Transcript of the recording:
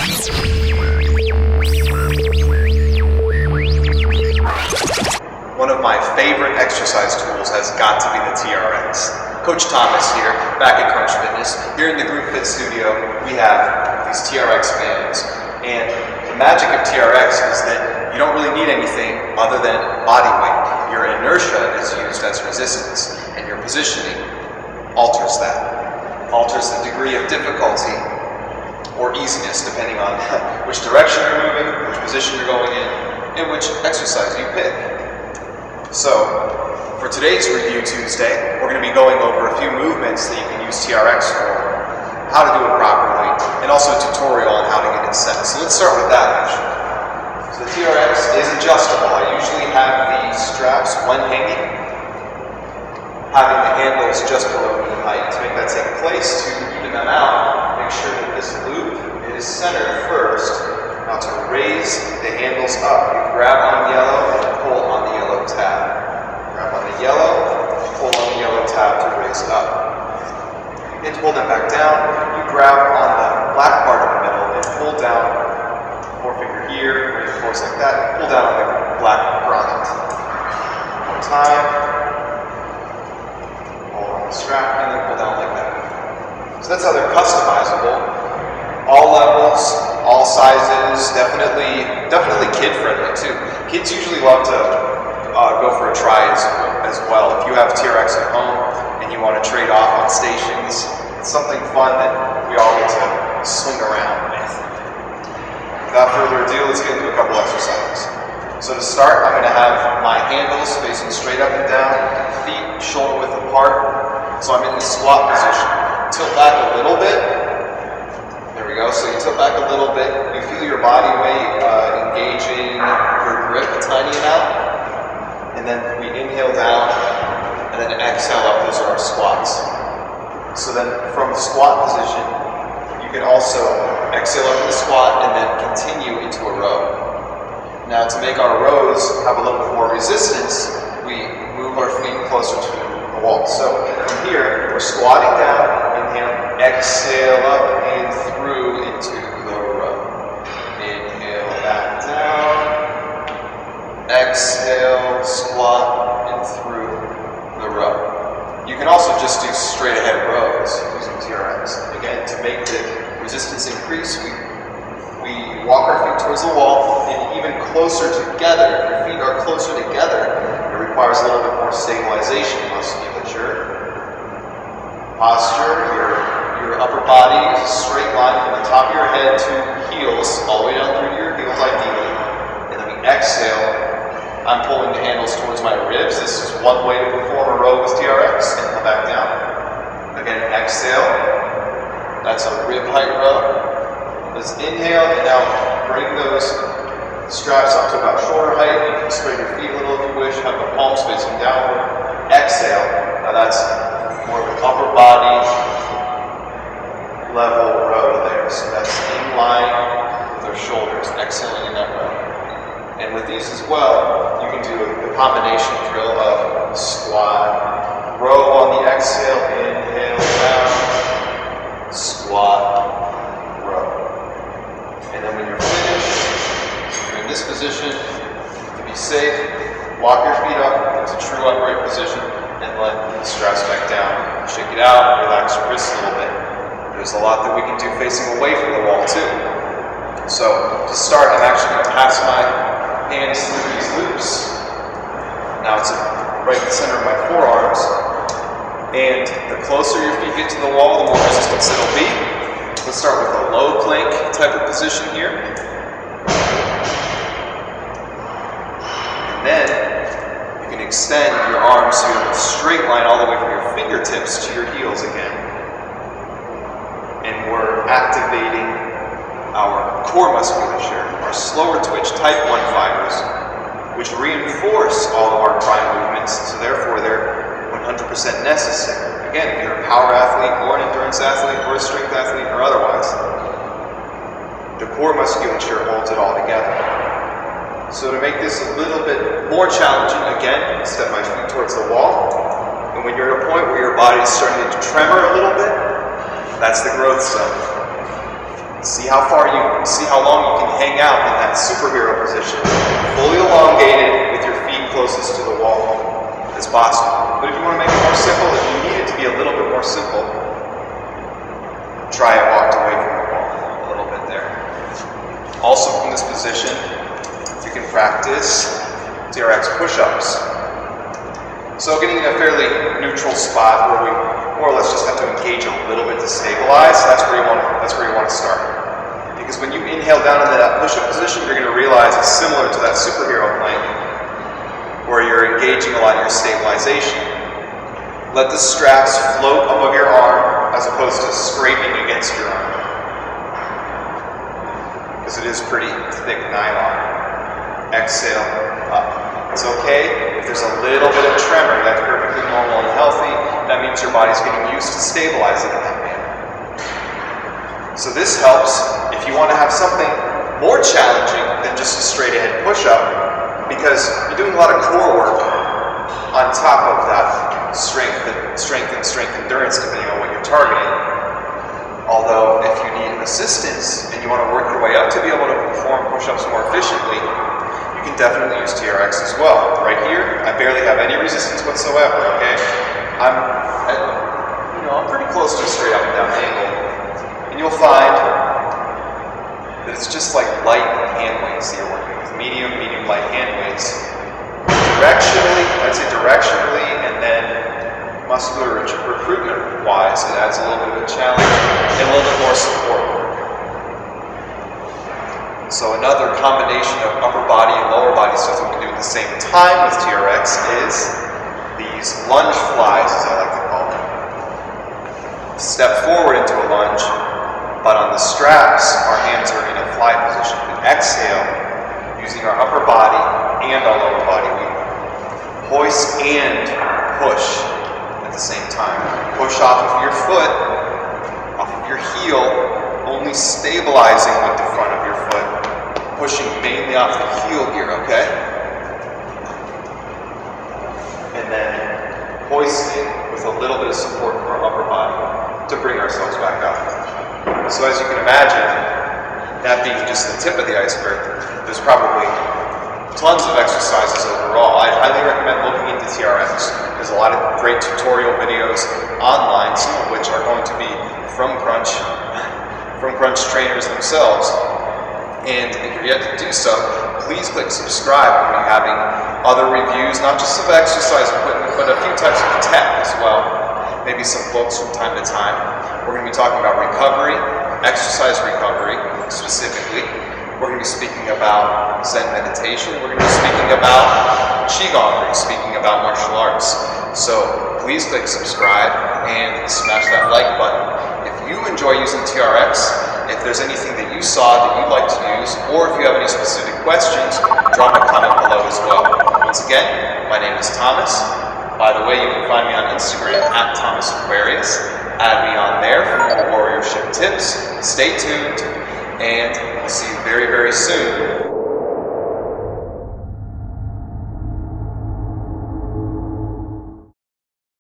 One of my favorite exercise tools has got to be the TRX. Coach Thomas here, back at Crunch Fitness. Here in the Group Fit studio, we have these TRX bands. And the magic of TRX is that you don't really need anything other than body weight. Your inertia is used as resistance, and your positioning alters that. Alters the degree of difficulty or easiness depending on which direction you're moving, which position you're going in, and which exercise you pick. So, for today's Review Tuesday, we're going to be going over a few movements that you can use TRX for, how to do it properly, and also a tutorial on how to get it set. So let's start with that actually. So the TRX is adjustable. I usually have the straps when hanging, having the handles just below knee height. To make that take place, to even them out, make sure that this loop is centered first. Now to raise the handles up, you grab on yellow and pull on the yellow tab. Grab on the yellow, pull on the yellow tab to raise it up. And to pull them back down, you grab on the black part of the middle and pull down, forefinger here, reinforce like that, pull down on the black grommet. One more time, pull on the strap, and then pull down like that. So that's how they're customizable. All levels, all sizes, definitely kid-friendly too. Kids usually love to go for a try as well. If you have TRX at home and you want to trade off on stations, it's something fun that we all get to swing around with. Without further ado, let's get into a couple exercises. So to start, I'm going to have my handles facing straight up and down, feet shoulder width apart. So I'm in the squat position. Tilt back a little bit. There we go. So you tilt back a little bit. You feel your body weight engaging your grip a tiny amount. And then we inhale down and then exhale up. Those are our squats. So then from the squat position, you can also exhale up in the squat and then continue into a row. Now to make our rows have a little bit more resistance, we move our feet closer to the wall. So from here, we're squatting down, inhale, exhale up and through into the row. Inhale back down, exhale, squat, and through the row. You can also just do straight ahead rows using TRX. Again, to make the resistance increase, we walk our feet towards the wall and even closer together. If your feet are closer together, it requires a little bit more stabilization musculature. Posture, your upper body is a straight line from the top of your head to heels, all the way down through your heels ideally. And then we exhale. I'm pulling the handles towards my ribs. This is one way to perform a row with TRX. And come back down. Again, exhale. That's a rib height row. Let's inhale and now bring those straps up to about shoulder height. You can spread your feet a little if you wish. Have the palms facing downward. Exhale. Now that's more of an upper body level row there. So that's in line with our shoulders. Exhaling in that row. And with these as well, you can do a combination drill of squat, row on the exhale, inhale down, squat, row. And then when you're finished, you're in this position. To be safe, walk your feet up into true upright position and let the straps back down. Shake it out, relax your wrists a little bit. There's a lot that we can do facing away from the wall too. So to start, I'm actually going to pass my hands through these loops. Now it's right in the center of my forearms. And the closer your feet get to the wall, the more resistance it'll be. Let's start with a low plank type of position here. And then you can extend your arms so you have a straight line all the way from your fingertips to your heels again. And we're activating our core musculature, our slower twitch type 1 fibers, which reinforce all of our prime movements, so therefore they're 100% necessary. Again, if you're a power athlete or an endurance athlete or a strength athlete or otherwise, the core musculature holds it all together. So to make this a little bit more challenging, again, step my feet towards the wall, and when you're at a point where your body is starting to tremor a little bit, that's the growth zone. See how long you can hang out in that superhero position, fully elongated with your feet closest to the wall as possible. But if you want to make it more simple, if you need it to be a little bit more simple, try it walked away from the wall a little bit there. Also from this position, you can practice TRX push-ups. So getting in a fairly neutral spot where we more or less just have to engage a little bit to stabilize, that's where you want to start. Because when you inhale down into that push-up position, you're going to realize it's similar to that superhero plank where you're engaging a lot of your stabilization. Let the straps float above your arm as opposed to scraping against your arm, because it is pretty thick nylon. Exhale up. It's okay if there's a little bit of tremor. That's perfectly normal and healthy. That means your body's getting used to stabilizing in that manner. So this helps if you want to have something more challenging than just a straight ahead push-up, because you're doing a lot of core work on top of that strength endurance, depending on what you're targeting. Although if you need assistance and you want to work your way up to be able to perform push-ups more efficiently, you can definitely use TRX as well. Right here, I barely have any resistance whatsoever, okay? I'm pretty close to a straight up and down angle. And you'll find that it's just like light hand weights that you're working with. Medium, light hand weights. Directionally, and then muscular recruitment wise, it adds a little bit of a challenge and a little bit more support work. So another combination of upper body and lower body stuff we can do at the same time with TRX is these lunge flies, as I like to call them. Step forward into a lunge, but on the straps, our hands are in a fly position. We exhale, using our upper body and our lower body. We hoist and push at the same time. Push off of your foot, off of your heel, only stabilizing with the front of your foot, pushing mainly off the heel here, okay? And then hoisting with a little bit of support from our upper body to bring ourselves back up. So as you can imagine, that being just the tip of the iceberg, there's probably tons of exercises overall. I highly recommend looking into TRX. There's a lot of great tutorial videos online, some of which are going to be from Crunch trainers themselves. And if you're yet to do so, please click subscribe. We'll be having other reviews, not just of exercise equipment, but a few types of tech as well. Maybe some books from time to time. We're going to be talking about recovery, exercise recovery specifically. We're going to be speaking about Zen meditation. We're going to be speaking about Qigong. We're speaking about martial arts. So please click subscribe and smash that like button. If you enjoy using TRX, if there's anything that you saw that you'd like to use, or if you have any specific questions, drop a comment below as well. Once again, my name is Thomas. By the way, you can find me on Instagram at ThomasAquarius. Add me on there for more warriorship tips. Stay tuned, and we'll see you very, very soon